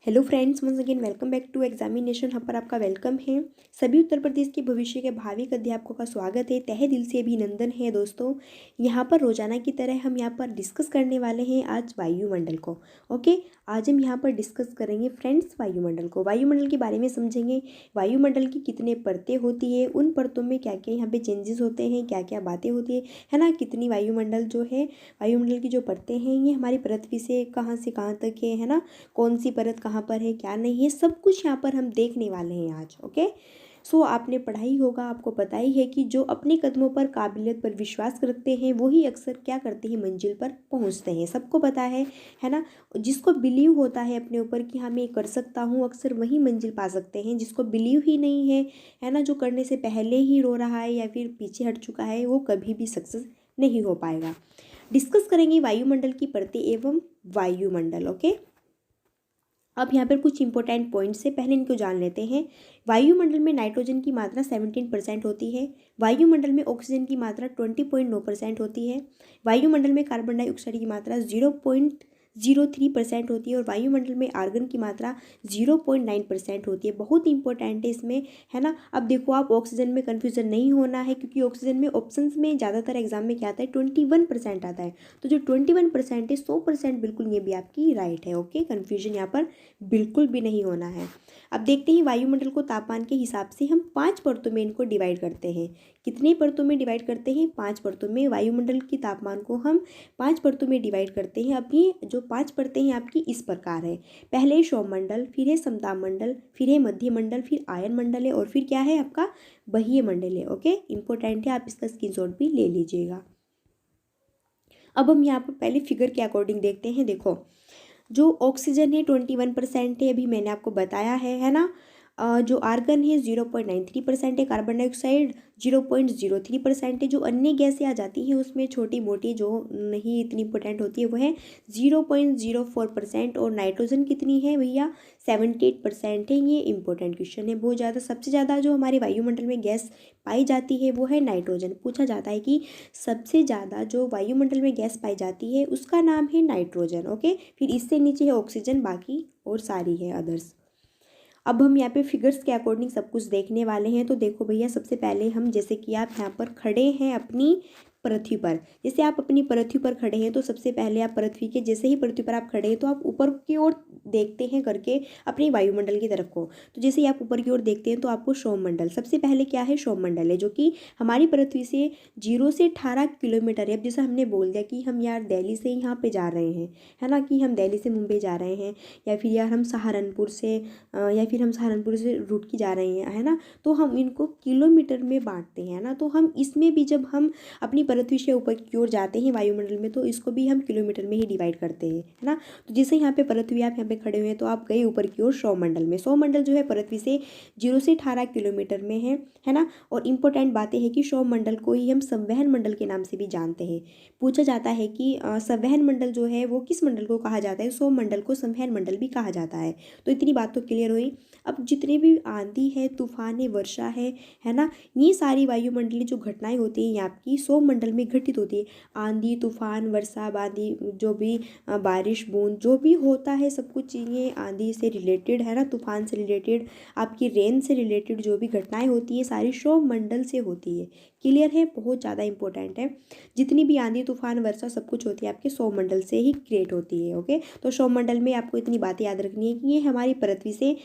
Hello friends, once again welcome back to examination hub पर आपका welcome है। सभी उत्तर प्रदेश के भविष्य के भावी अध्यापकों का स्वागत है। तहे दिल से अभिनंदन है दोस्तों। यहाँ पर रोजाना की तरह हम यहाँ पर डिस्कस करने वाले हैं आज वायुमंडल को। ओके, आज हम यहाँ पर डिस्कस करेंगे फ्रेंड्स वायुमंडल को। वायुमंडल के बारे में समझेंगे। वायुमंडल की कितने परतें होती है, उन परतों में क्या क्या यहाँ पे चेंजेस होते हैं, क्या क्या बातें होती है ना। कितनी वायुमंडल जो है, वायुमंडल की जो परतें हैं ये हमारी पृथ्वी से कहाँ तक है ना। कौन सी परत कहाँ पर है, क्या नहीं है, सब कुछ यहाँ पर हम देखने वाले हैं आज। ओके, सो आपने पढ़ाई होगा, आपको पता ही है कि जो अपने कदमों पर काबिलियत पर विश्वास रखते हैं वही अक्सर क्या करते हैं, मंजिल पर पहुँचते हैं। सबको पता है ना। जिसको बिलीव होता है अपने ऊपर कि हाँ मैं कर सकता हूँ, अक्सर वही मंजिल पा सकते हैं। जिसको बिलीव ही नहीं है ना, जो करने से पहले ही रो रहा है या फिर पीछे हट चुका है, वो कभी भी सक्सेस नहीं हो पाएगा। डिस्कस करेंगे वायुमंडल की परतें एवं वायुमंडल। ओके, अब यहाँ पर कुछ इंपॉर्टेंट पॉइंट्स है, पहले इनको जान लेते हैं। वायुमंडल में नाइट्रोजन की मात्रा 17% होती है। वायुमंडल में ऑक्सीजन की मात्रा 20.9% होती है। वायुमंडल में कार्बन डाइऑक्साइड की मात्रा 0.03% होती है और वायुमंडल में आर्गन की मात्रा 0.9% होती है। बहुत इंपॉर्टेंट है इसमें, है ना। अब देखो, आप ऑक्सीजन में कन्फ्यूजन नहीं होना है, क्योंकि ऑक्सीजन में ऑप्शंस में ज़्यादातर एग्जाम में क्या आता है, 21% आता है। तो जो 21% है, 100% बिल्कुल ये भी आपकी राइट है। ओके, कन्फ्यूजन यहाँ पर बिल्कुल भी नहीं होना है। अब देखते हैं वायुमंडल को तापमान के हिसाब से हम 5 परतों में इनको डिवाइड करते हैं। कितने परतों में डिवाइड करते हैं, 5 परतों में। वायुमंडल की तापमान को हम 5 परतों में डिवाइड करते हैं। अब ये जो 5 परतें हैं आपकी इस प्रकार है। पहले सौरमंडल, फिर है समताप मंडल, फिर है मध्य मंडल, फिर आयन मंडल है और फिर क्या है आपका बाह्य मंडल है। ओके, इंपॉर्टेंट है, आप इसका स्क्रीनशॉट भी ले लीजिएगा। अब हम यहाँ पर पहले फिगर के अकॉर्डिंग देखते हैं। देखो, जो ऑक्सीजन है 21% है, अभी मैंने आपको बताया है ना। जो आर्गन है 0.93% है। कार्बन डाइऑक्साइड 0.03% है। जो अन्य गैसें आ जाती हैं उसमें छोटी मोटी जो नहीं इतनी इंपॉर्टेंट होती है वो है 0.04%। और नाइट्रोजन कितनी है भैया, 78% है। ये इंपॉर्टेंट क्वेश्चन है बहुत ज़्यादा। सबसे ज़्यादा जो हमारे वायुमंडल में गैस पाई जाती है वो है नाइट्रोजन। पूछा जाता है कि सबसे ज़्यादा जो वायुमंडल में गैस पाई जाती है उसका नाम है नाइट्रोजन। ओके, फिर इससे नीचे है ऑक्सीजन, बाकी और सारी है अदर्स। अब हम यहाँ पे फिगर्स के अकॉर्डिंग सब कुछ देखने वाले हैं। तो देखो भैया, सबसे पहले हम, जैसे कि आप यहाँ पर खड़े हैं अपनी पृथ्वी पर, जैसे आप अपनी पृथ्वी पर खड़े हैं तो सबसे पहले आप पृथ्वी के, जैसे ही पृथ्वी पर आप खड़े हैं तो आप ऊपर की ओर देखते हैं करके अपने वायुमंडल की तरफ को। तो जैसे ही आप ऊपर की ओर देखते हैं तो आपको सौरमंडल, सबसे पहले क्या है, सौरमंडल है, जो कि हमारी पृथ्वी से 0 से 18 किलोमीटर है। अब जैसे हमने बोल दिया कि हम यार दिल्ली से यहाँ पे जा रहे हैं, है ना, कि हम दिल्ली से मुंबई जा रहे हैं, या फिर यार हम सहारनपुर से रूट की जा रहे हैं, है ना। तो हम इनको किलोमीटर में बांटते हैं ना। तो हम इसमें भी जब हम अपनी पृथ्वी से ऊपर की ओर जाते हैं वायुमंडल में तो इसको भी हम किलोमीटर में ही डिवाइड करते हैं, है ना। तो जैसे यहाँ पे पृथ्वी, आप यहाँ पे खड़े हुए हैं तो आप गए ऊपर की ओर सौरमंडल में। सौरमंडल जो है पृथ्वी से 0 से 18 किलोमीटर में है ना। और इम्पोर्टेंट बातें हैं कि सौरमंडल को ही हम संवहन मंडल के नाम से भी जानते हैं। पूछा जाता है कि संवहन मंडल जो है वो किस मंडल को कहा जाता है, सौरमंडल को संवहन मंडल भी कहा जाता है। तो इतनी बात तो क्लियर हुई। अब जितने भी आंधी है, तूफान है, वर्षा है ना, ये सारी वायुमंडलीय जो घटनाएं होती हैं ये आपकी सौरमंडल में घटित होती है। आंधी, तूफान, वर्षा, बांधी, जो भी बारिश, बूंद, जो भी होता है सब कुछ ये आंधी से रिलेटेड, है ना, तूफान से रिलेटेड, आपकी रेन से रिलेटेड जो भी घटनाएं होती है सारी सौरमंडल से होती है। क्लियर है, बहुत ज़्यादा इंपॉर्टेंट है। जितनी भी आंधी, तूफान, वर्षा सब कुछ होती है आपके सौरमंडल से ही क्रिएट होती है। ओके, तो सौरमंडल में आपको इतनी बातें याद रखनी है कि ये हमारी पृथ्वी से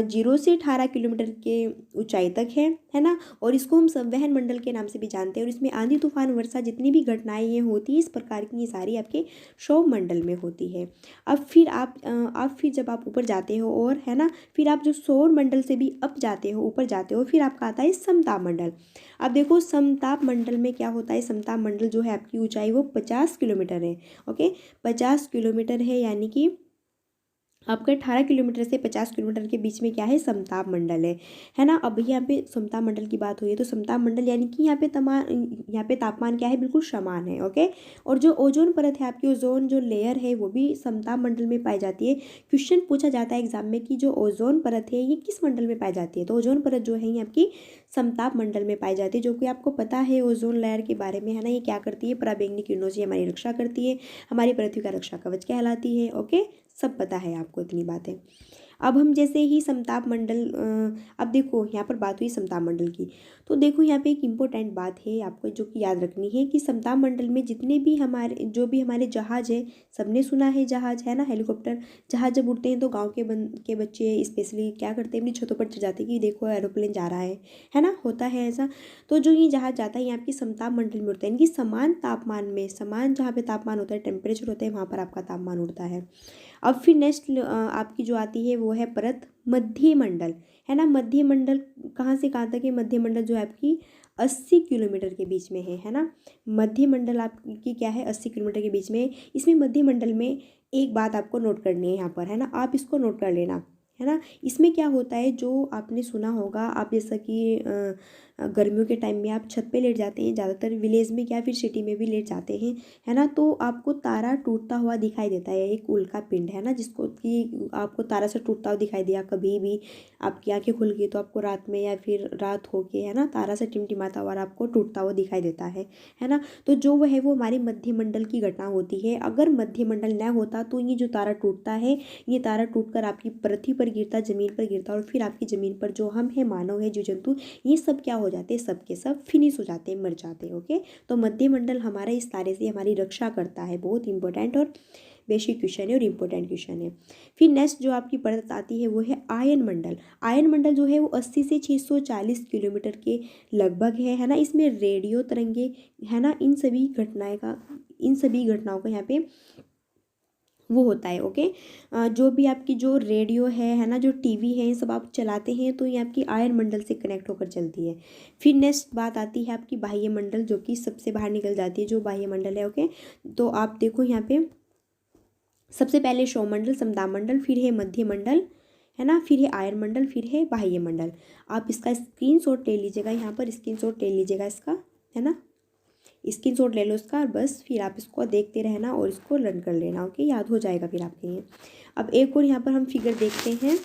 0 से 18 किलोमीटर के ऊंचाई तक है ना। और इसको हम संवहन मंडल के नाम से भी जानते हैं। और इसमें आंधी, तूफान, वर्षा जितनी भी घटनाएं ये होती है इस प्रकार की, ये सारी आपके सौरमंडल में होती है। अब फिर जब आप ऊपर जाते हो और, है ना, फिर आप जो सौरमंडल से भी अप जाते हो, ऊपर जाते हो, फिर आपका आता है समताप मंडल। अब देखो, समताप मंडल में क्या होता है, समताप मंडल जो है आपकी ऊंचाई वो 50 किलोमीटर है। ओके, 50 किलोमीटर है, यानी कि आपका 18 किलोमीटर से 50 किलोमीटर के बीच में क्या है, समताप मंडल है ना। अब यहाँ पे समताप मंडल की बात हुई है तो समताप मंडल यानी कि यहाँ पे तापमान क्या है, बिल्कुल समान है। ओके, और जो ओजोन परत है आपकी, ओजोन जो लेयर है वो भी समताप मंडल में पाई जाती है। क्वेश्चन पूछा जाता है एग्जाम में कि जो ओजोन परत है ये किस मंडल में पाई जाती है, तो ओजोन परत जो है ये आपकी समताप मंडल में पाई जाती है। जो कि आपको पता है ओजोन लेयर के बारे में, है ना, ये क्या करती है, पराबैंगनी किरणों से हमारी रक्षा करती है, हमारी पृथ्वी का रक्षा कवच कहलाती है। ओके, सब पता है आपको, इतनी बात है। अब हम जैसे ही समताप मंडल, अब देखो यहाँ पर बात हुई समताप मंडल की, तो देखो यहाँ पे एक इम्पोर्टेंट बात है आपको जो कि याद रखनी है कि समताप मंडल में जितने भी हमारे जो भी हमारे जहाज़ है, सबने सुना है जहाज़ है ना, हेलीकॉप्टर, जहाज़ जब उड़ते हैं तो गाँव के बच्चे स्पेशली क्या करते हैं, अपनी छतों पर चढ़ जाते हैं कि देखो एरोप्लेन जा रहा है ना, होता है ऐसा। तो जो ये जहाज़ जाता है ये आपकी समताप मंडल में उड़ता है, इनकी समान तापमान में, समान जहाँ पे तापमान होता है, टेम्परेचर होता है, वहाँ पर आपका तापमान उड़ता है। अब फिर नेक्स्ट आपकी जो आती है वो है परत मध्य मंडल, है ना। मध्य मंडल कहाँ से कहाँ तक है, मध्य मंडल जो है आपकी 80 किलोमीटर के बीच में है ना। मध्य मंडल आपकी क्या है, 80 किलोमीटर के बीच में। इसमें मध्य मंडल में एक बात आपको नोट करनी है यहाँ पर, है ना, आप इसको नोट कर लेना, है ना। इसमें क्या होता है, जो आपने सुना होगा, आप जैसा कि गर्मियों के टाइम में आप छत पे लेट जाते हैं, ज़्यादातर विलेज में क्या फिर सिटी में भी लेट जाते हैं, है ना, तो आपको तारा टूटता हुआ दिखाई देता है, एक उल्का पिंड है ना, जिसको कि आपको तारा से टूटता हुआ दिखाई दिया, कभी भी आपकी आंखें खुल गई तो आपको रात में या फिर रात हो के, है ना, तारा से टिमटिमाता हुआ आपको टूटता हुआ दिखाई देता है ना। तो जो वह है वो हमारी मध्य मंडल की घटना होती है। अगर मध्य मंडल न होता तो ये जो तारा टूटता है, ये तारा टूटकर आपकी पृथ्वी पर गिरता, ज़मीन पर गिरता, और फिर आपकी ज़मीन पर जो हम हैं, मानव है, जीव जंतु, ये सब क्या हो जाते हैं, सब के सब फिनिश हो जाते हैं, मर जाते हैं। ओके, तो मध्य मंडल हमारा इस तारे से हमारी रक्षा करता है। बहुत इंपॉर्टेंट और बेसिक क्वेश्चन है और इम्पोर्टेंट क्वेश्चन है। फिर नेक्स्ट जो आपकी परत आती है वो है आयन मंडल। आयन मंडल जो है वो 80 से 640 किलोमीटर के लगभग है ना। इसमें रेडियो तरंगे, है ना, इन सभी घटनाओं का यहाँ पे वो होता है। ओके, जो भी आपकी जो रेडियो है ना, जो टीवी है, ये सब आप चलाते हैं तो ये आपकी आयन मंडल से कनेक्ट होकर चलती है। फिर नेक्स्ट बात आती है आपकी बाह्य मंडल, जो कि सबसे बाहर निकल जाती है, जो बाह्य मंडल है। ओके, तो आप देखो यहाँ पे सबसे पहले सौरमंडल, समताप मंडल, फिर है मध्य मंडल, है ना, फिर है आयन मंडल, फिर है बाह्य मंडल। आप इसका स्क्रीनशॉट ले लीजिएगा, यहाँ पर स्क्रीनशॉट ले लीजिएगा इसका, है ना, स्क्रीनशॉट ले लो इसका, और बस फिर आप इसको देखते रहना और इसको लर्न कर लेना। ओके, याद हो जाएगा फिर आपके लिए। अब एक और यहाँ पर हम फिगर देखते हैं,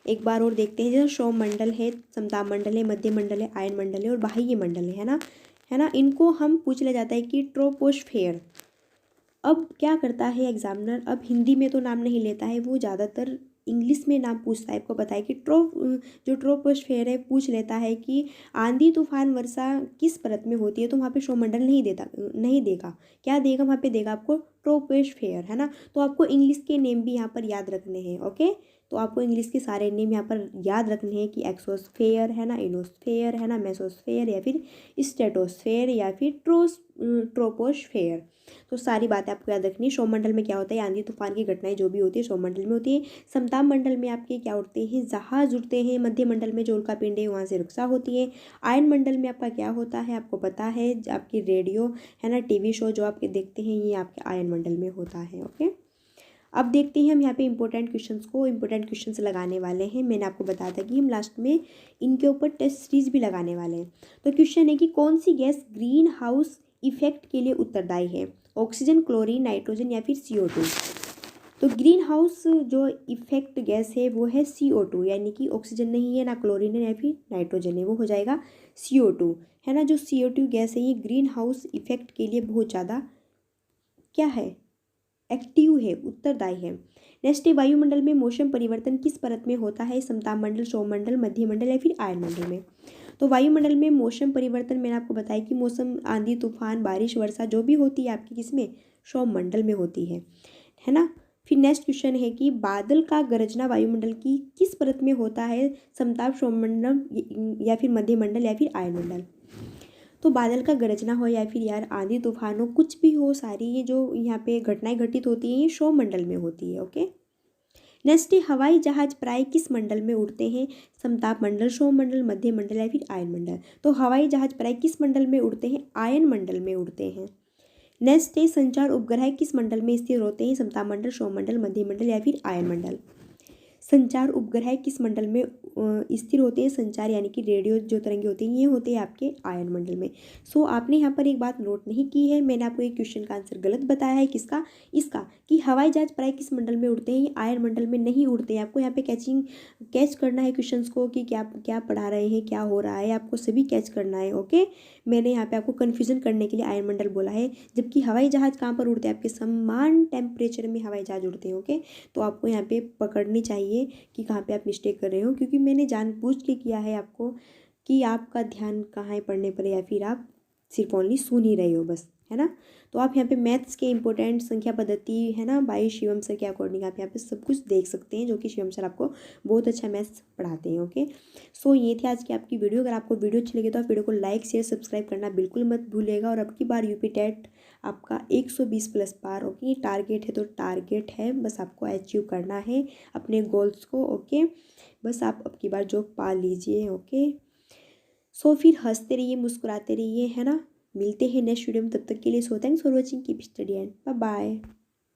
एक बार और देखते हैं। जैसे सौरमंडल है, समताप मंडल है, मध्य मंडल है, आयन मंडल है और बाह्य मंडल है ना, इनको हम पूछ लिया जाता है कि ट्रोपोस्फेयर। अब क्या करता है एग्जामिनर, अब हिंदी में तो नाम नहीं लेता है, वो ज़्यादातर इंग्लिश में नाम पूछता है। आपको पता है कि जो ट्रोपोस्फेयर है, पूछ लेता है कि आंधी तूफान वर्षा किस परत में होती है, तो वहाँ पे सौरमंडल नहीं देगा, क्या देगा वहाँ पे, देगा आपको ट्रोपोस्फेयर, है ना। तो आपको इंग्लिश के नेम भी यहाँ पर याद रखने हैं। ओके, तो आपको इंग्लिश के सारे नेम यहाँ पर याद रखने हैं कि एक्सोस्फेयर है ना, इनोस्फेयर है ना, मेसोस्फेयर या फिर स्ट्रेटोस्फेयर या फिर ट्रोपोस्फेयर। तो सारी बातें आपको याद रखनी है। सौरमंडल में क्या होता है, आंधी तूफान की घटनाएं जो भी होती है सौरमंडल में होती है। समताप मंडल में आपके क्या उड़ते हैं, जहाज उड़ते हैं। मध्य मंडल में जो उल्का पिंड है वहाँ से रक्षा होती है। आयन मंडल में आपका क्या होता है, आपको पता है, आपकी रेडियो है ना, टीवी शो जो आपके देखते हैं, ये आपके आयन मंडल में होता है। ओके, अब देखते हैं हम यहाँ पे इंपॉर्टेंट क्वेश्चंस लगाने वाले हैं। मैंने आपको बताया था कि हम लास्ट में इनके ऊपर टेस्ट सीरीज भी लगाने वाले हैं। तो क्वेश्चन है कि कौन सी गैस ग्रीन हाउस इफेक्ट के लिए उत्तरदायी है, ऑक्सीजन, क्लोरीन, नाइट्रोजन या फिर CO2। तो ग्रीन हाउस जो इफेक्ट गैस है वो है CO2, यानी कि ऑक्सीजन नहीं है, ना क्लोरीन है, या फिर नाइट्रोजन है, वो हो जाएगा CO2, है ना। जो CO2 गैस है ये ग्रीन हाउस इफेक्ट के लिए बहुत ज़्यादा क्या है, एक्टिव है, उत्तरदायी है। नेक्स्ट है वायुमंडल में मौसम परिवर्तन किस परत में होता है, समताप मंडल, सौरमंडल, मध्य मंडल या फिर आयन मंडल में। तो वायुमंडल में मौसम परिवर्तन मैंने आपको बताया कि मौसम, आंधी तूफान, बारिश, वर्षा जो भी होती है आपकी किसमें, सौरमंडल में होती है ना। फिर नेक्स्ट क्वेश्चन है कि बादल का गरजना वायुमंडल की किस परत में होता है, समताप, सौरमंडल या फिर मध्य मंडल या फिर आयन मंडल। तो बादल का गरजना हो या फिर यार आंधी तूफान हो, कुछ भी हो, सारी ये जो यहाँ पे घटनाएं घटित होती हैं ये सौरमंडल में होती है। ओके, नेक्स्ट है हवाई जहाज प्राय किस मंडल में उड़ते हैं, समताप मंडल, सौरमंडल, मध्य मंडल या फिर आयन मंडल। तो हवाई जहाज प्राय किस मंडल में उड़ते हैं, आयन मंडल में उड़ते हैं। नेक्स्ट है संचार उपग्रह किस मंडल में स्थिर होते हैं, समताप मंडल, सौरमंडल, मध्य मंडल या फिर आयन मंडल। संचार उपग्रह किस मंडल में स्थिर होते हैं, संचार यानी कि रेडियो जो तरंगे होती हैं ये होते हैं आपके आयन मंडल में। सो आपने यहाँ पर एक बात नोट नहीं की है, मैंने आपको एक क्वेश्चन का आंसर गलत बताया है, किसका, इसका, कि हवाई जहाज प्राय किस मंडल में उड़ते हैं, ये आयन मंडल में नहीं उड़ते हैं। आपको यहाँ पे कैच करना है क्वेश्चंस को कि क्या क्या पढ़ा रहे हैं, क्या हो रहा है, आपको सभी कैच करना है। ओके, मैंने यहाँ पे आपको कन्फ्यूज़न करने के लिए आयनमंडल बोला है, जबकि हवाई जहाज़ कहाँ पर उड़ते हैं, आपके समान टेम्परेचर में हवाई जहाज़ उड़ते हैं। ओके, तो आपको यहाँ पे पकड़नी चाहिए कि कहाँ पे आप मिस्टेक कर रहे हो, क्योंकि मैंने जानबूझ के किया है आपको कि आपका ध्यान कहाँ है पढ़ने पर, या फिर आप सिर्फ ओनली सुन ही रहे हो बस, है ना। तो आप यहाँ पे मैथ्स के इंपॉर्टेंट संख्या पद्धति, है ना, बाई शिवम सर के अकॉर्डिंग आप यहाँ पे सब कुछ देख सकते हैं, जो कि शिवम सर आपको बहुत अच्छा मैथ्स पढ़ाते हैं। ओके, सो ये थी आज की आपकी वीडियो। अगर आपको वीडियो अच्छी लगी तो आप वीडियो को लाइक शेयर सब्सक्राइब करना बिल्कुल मत भूलिएगा। और अब की बार यूपी टेट आपका 120 प्लस पार। ओके, टारगेट है तो टारगेट है, बस आपको अचीव करना है अपने गोल्स को। ओके, बस आप अब की बार जॉब पा लीजिए। ओके, सो फिर हंसते रहिए, मुस्कुराते रहिए, है ना। मिलते हैं नेक्स्ट वीडियो में, तब तक के लिए so thanks for watching, keep study and bye bye.